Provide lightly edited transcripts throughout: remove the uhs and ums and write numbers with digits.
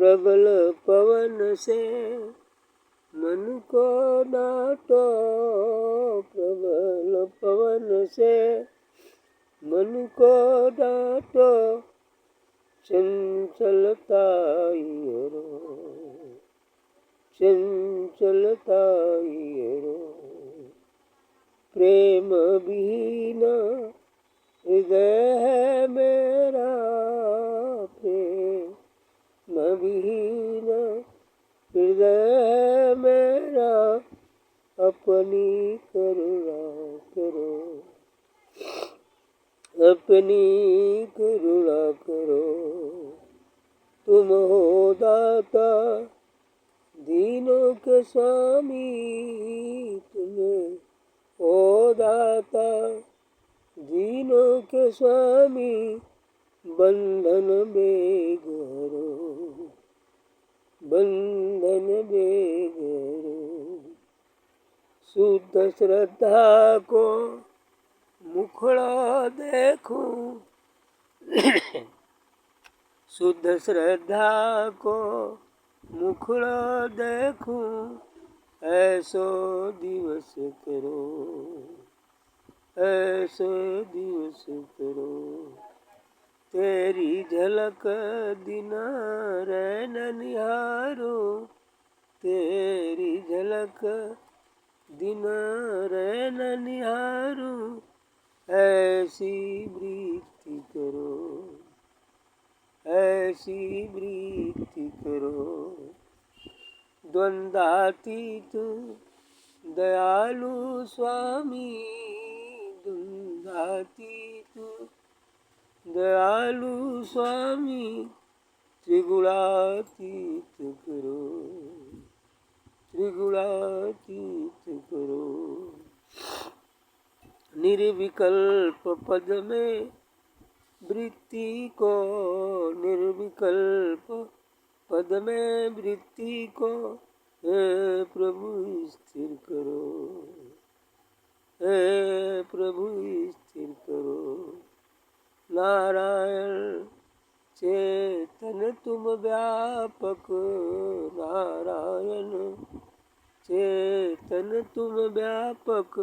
प्रबल पवन से मन को डांटो, प्रबल पवन से मन को डांटो, चंचलता ये रो, चंचलता ये रो। प्रेम बिना हृदय है मेरा, प्रेम बिना हृदय है मेरा, अपनी करुणा करो, अपनी करुणा करो। तुम हो दाता दीनों के स्वामी, तुम हो दाता दीनों के स्वामी, बंधन बेगरो, बंधन बेगरो। शुद्ध श्रद्धा को मुखड़ा देखूं, शुद्ध श्रद्धा को मुखड़ा देखूं, ऐसो दिवस करो, ऐसो दिवस करो। तेरी झलक दिन रैन निहारूं, तेरी झलक दिन रैन निहारूं, ऐसी वृत्ति करो, ऐसी वृत्ति करो। द्वंद्वातीत दयालु स्वामी, द्वंद्वातीत दयालु स्वामी, त्रिगुणातीत करो, त्रिगुणातीत करो। निर्विकल्प पद में वृत्ति को, निर्विकल्प पद में वृत्ति को, हे प्रभु स्थिर करो, हे प्रभु स्थिर करो। नारायण चेतन तुम व्यापक, नारायण चेतन तुम व्यापक,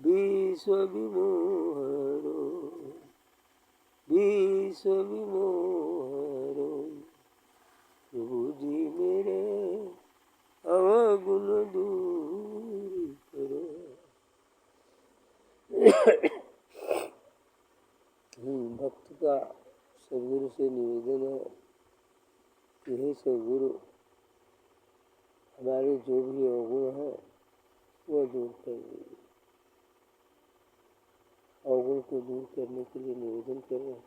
विश्व विमोहरो, विश्व विमोहरो। प्रभु जी मेरे अवगुण दूर करो। भक्त का सदगुरु से निवेदन है कि हे सदगुरु, हमारे जो भी अवगुण है वह दूर कर दीजिए। अवगुण को दूर करने के लिए निवेदन कर रहे हैं।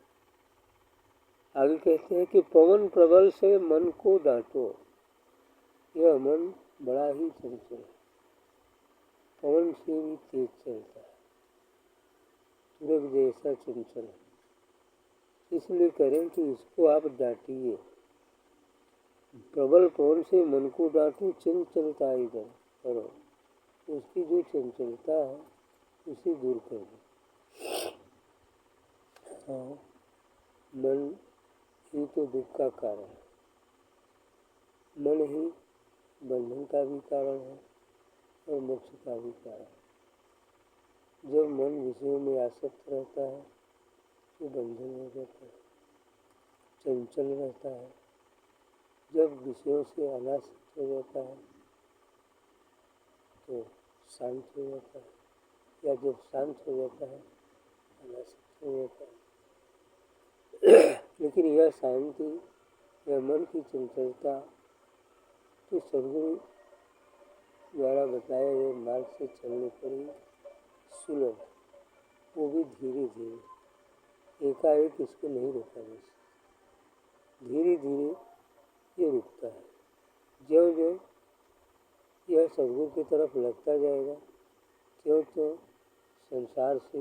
आगे कहते हैं कि पवन प्रबल से मन को डांटो। यह मन बड़ा ही चंचल है, पवन से भी तेज चलता है, तुरग जैसा चंचल है। इसलिए करें कि इसको आप डांटिए। प्रबल पवन से मन को डांटो, चंचलता इधर करो, उसकी जो चंचलता है उसे दूर कर दो। हाँ, मन ही तो दुख का कारण है, मन ही बंधन का भी कारण है और मोक्ष का भी कारण है। जब मन विषयों में आसक्त रहता है तो बंधन हो जाता है, चंचल रहता है। जब विषयों से अनासक्त हो जाता है तो शांत हो जाता है, या जब शांत हो जाता है अनासक्त हो जाता है। लेकिन यह शांति, यह मन की चंचलता तो सदगुरु द्वारा बताए गए मार्ग से चलने पर ही सुलभ, वो भी धीरे धीरे, एकाएक इसको नहीं रोका जा सकता। धीरे धीरे ये रुकता है। ज्यों ज्यों यह सदगुरु की तरफ लगता जाएगा त्यों त्यों संसार से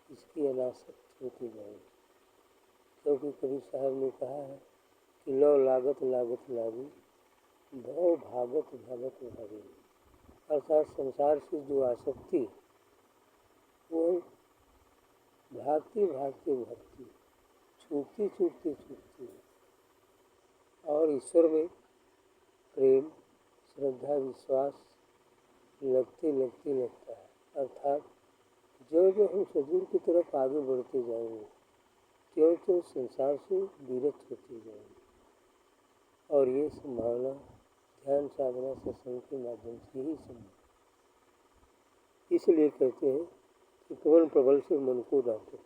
इसकी अनासक्ति होती जाएगी। क्योंकि कबीर साहब ने कहा है कि लो लागत लागत लागी, भव भागत भागत भागी। अर्थात संसार से जो आसक्ति वो भागती भागती भागती, छूटती छूटती छूटती है। और ईश्वर में प्रेम, श्रद्धा, विश्वास लगते लगते लगता है। अर्थात जो जो हम सद्गुरु की तरफ आगे बढ़ते जाएंगे त्यों त्यों संसार से विरत होते जाएंगे। और ये संभावना ध्यान साधना सत्संग के माध्यम से ही संभव। इसलिए कहते हैं कि पवन प्रबल से मन को डांटो।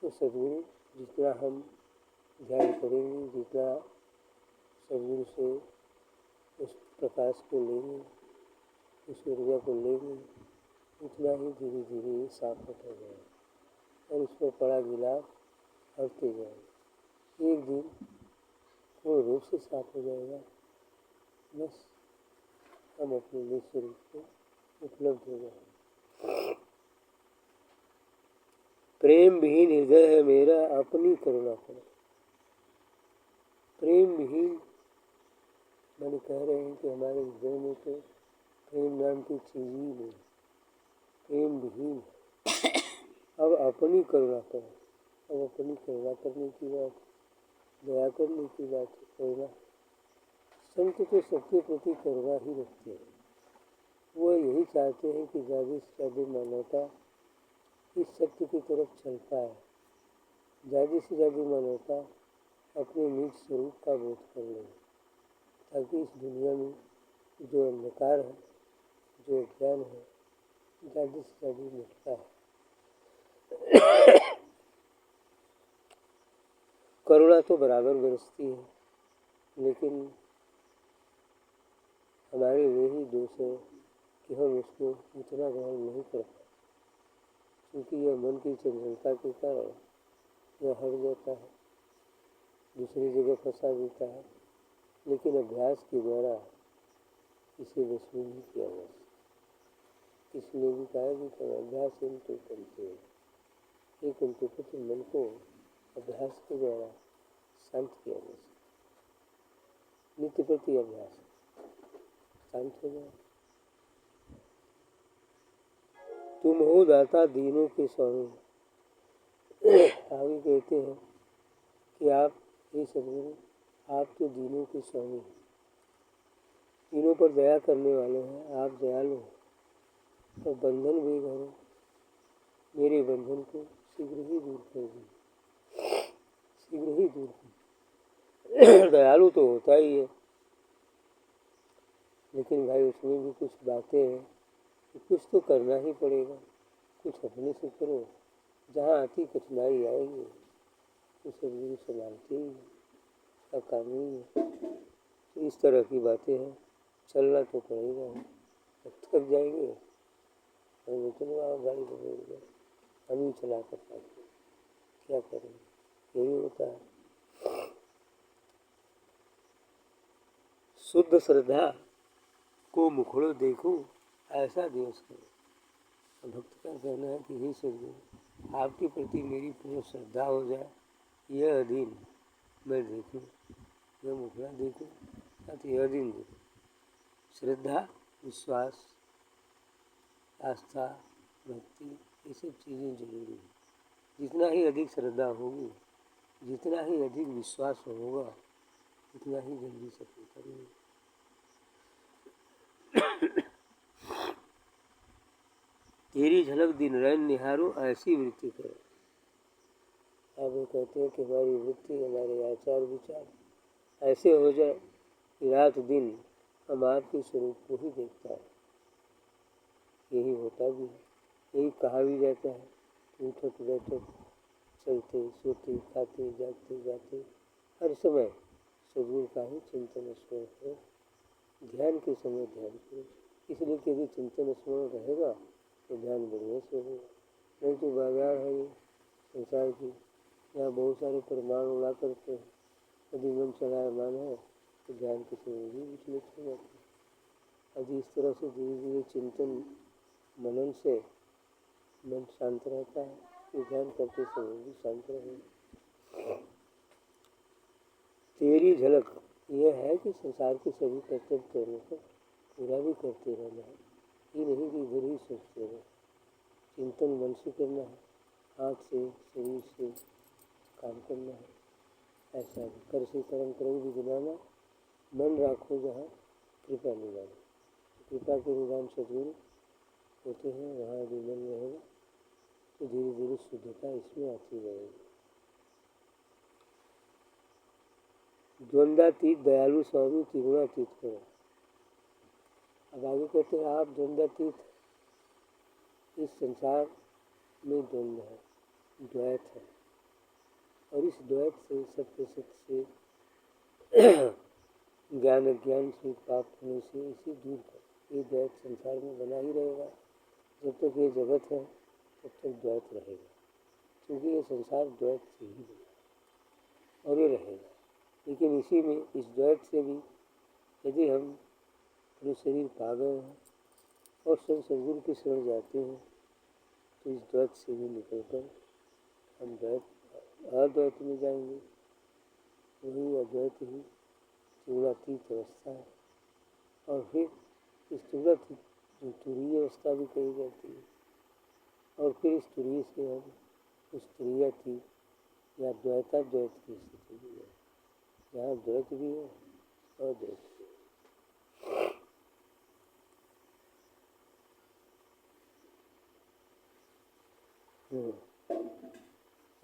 तो सद्गुरु जितना हम ध्यान करेंगे, जितना सद्गुरु से उस प्रकाश को लेंगे, उस ऊर्जा को लेंगे, उतना ही धीरे धीरे ये साफ होता जाएगा और उसमें पड़ा गिलास हटते जाएगा। एक दिन पूर्ण रूप से साफ हो जाएगा। बस हम अपने निज स्वरूप को उपलब्ध हो जाएंगे। प्रेम विहीन हृदय है मेरा, अपनी करुणा करो। प्रेम विहीन मैंने कह रहे हैं कि हमारे हृदय में तो प्रेम नाम की चीज ही नहीं, प्रेम विहीन। अब अपनी करुणा करो। अब अपनी करुणा करने की बात, दया करने की बात है। करुणा, संत तो सबके प्रति करुणा ही रखते हैं। वो यही चाहते हैं कि ज़्यादा से ज़्यादा मानवता इस सत्य की तरफ चल पाए, ज़्यादा से ज़्यादा मानवता अपने निज स्वरूप का बोध कर ले, ताकि इस दुनिया में जो अंधकार है, जो ज्ञान है, ज़्यादा से ज़्यादा मिटता है। करुणा तो बराबर बरसती है, लेकिन हमारे वही दोष है कि हम उसको उतना ग्रहण नहीं कर पाते, क्योंकि यह मन की चंचलता के कारण यह हट जाता है, दूसरी जगह फंसा देता है। लेकिन अभ्यास के द्वारा इसे वश में नहीं किया जा सकता। इसलिए भी कहा कि अभ्यास तो करते हैं, एक अंतुपत्र मन को अभ्यास के द्वारा शांत किया जा सकता। नित्य प्रति अभ्यास शांत हो जाए। तुम हो दाता दीनों के स्वामी। आगे कहते हैं कि आप हे सद्गुरु, आप तो दीनों के स्वामी हैं, दीनों पर दया करने वाले हैं, आप दयालु हैं। तो बंधन भी करो, मेरे बंधन को शीघ्र ही दूर कर दीजिए, शीघ्र ही दूर कर। दयालु तो होता ही है, लेकिन भाई उसमें भी कुछ बातें हैं कि कुछ तो करना ही पड़ेगा। कुछ अपने से करो, जहाँ आती कठिनाई आएगी तो सद्गुरु संभालते ही का काम ही है। तो इस तरह की बातें हैं, चलना तो पड़ेगा। थक जाएंगे और चलो आओ गाड़ी को बैठ गए, हम ही चला कर पाते, क्या करेंगे, यही होता है। शुद्ध श्रद्धा को मुखड़ो देखो, ऐसा दिवस करो। भक्त का कहना है कि हे सद्गुरु, आपके प्रति मेरी पूर्ण श्रद्धा हो जाए, यह दिन मैं देखूं, यह मुखड़ा देखूं, तो यह दिन देखूं। श्रद्धा, विश्वास, आस्था, भक्ति, ये सब चीज़ें जरूरी हैं। जितना ही अधिक श्रद्धा होगी, जितना ही अधिक विश्वास होगा, उतना ही जल्दी सफलता मिलेगी। तेरी झलक दिन रैन निहारो, ऐसी वृत्ति करो। अब वो कहते हैं कि हमारी वृत्ति, हमारे आचार विचार ऐसे हो जाए कि रात दिन हम आपके स्वरूप को ही देखता है। यही होता भी है, यही कहा भी जाता है। उठक बैठक, चलते सोते खाते जागते जाते हर समय सद्गुरु का ही चिंतन स्मरण करो। ध्यान के समय ध्यान करो, इसलिए कि यदि चिंतन स्मरण रहेगा तो ध्यान बढ़िया से होगा। नहीं तो बाजार है ये संसार की, यहाँ बहुत सारे प्रमाण उड़ा करते हैं। यदि मन चलायमान है तो ध्यान के समय भी विचलित हो जाते हैं। यदि इस तरह से धीरे धीरे चिंतन मनन से मन शांत रहता है, तो ध्यान करते समय भी शांत रहेगा। तेरी झलक यह है कि संसार के सभी कर्तव्य कर्मों को पूरा भी करते रहना है, ये नहीं कि इधर ही सोचते रहे। चिंतन मन से करना है, हाथ से शरीर से काम करना है, ऐसा कर से कर्म करो विदुराना, मन राखो जहाँ कृपा निदान। कृपा के निदान सद्गुरु होते हैं, वहाँ यदि मन रहेगा तो धीरे धीरे शुद्धता इसमें आती रहेगी। द्वंद्वातीत दयालु स्वामी त्रिगुणातीत करो। अब आगे कहते हैं आप द्वंद्वातीत, इस संसार में द्वंद्व है, द्वैत है, और इस द्वैत से सत्य सत्य से ज्ञान अज्ञान से पाप होने से इसे दूर कर। ये द्वैत संसार में बना ही रहेगा, जब तक ये जगत है तब तक द्वैत रहेगा, क्योंकि ये संसार द्वैत से ही बना और ये रहेगा। लेकिन इसी में इस द्वैत से भी यदि हम अपने शरीर पा गए हैं और सद्गुरु की शरण जाते हैं तो इस द्वैत से भी निकलकर हम अद्वैत में जाएंगे। वही अद्वैत ही त्रिगुणातीत अवस्था है। और फिर इस त्रिगुणातीत जो तुरीय अवस्था भी कही जाती है, और फिर इस तुरीय से हम उस तुरीयातीत या द्वैताद्वैत की स्थिति में जाए, जहाँ द्वैत भी है और द्वैत भी है।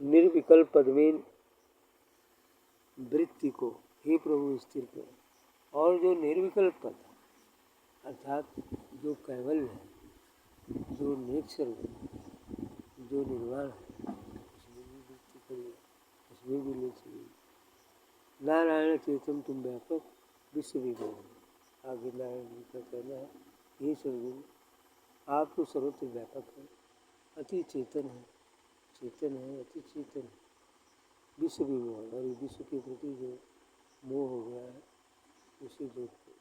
निर्विकल्प पद्मीन वृत्ति को हे प्रभु स्थिर करो। और जो निर्विकल्प पद अर्थात जो कैवल्य है, जो नेचर है, जो निर्वाण है, उसमें भी वृत्ति करिए, उसमें भी ले चलिए। नारायण चेतन तुम व्यापक विश्व विभव। आगे नारायण जी का कहना है, हे सद्गुरु आप तो सर्वत्र व्यापक है, अति चेतन है, अति चेतन है, विश्व विभव। और विश्व के प्रति जो मोह हो गया है उसे दूर करो।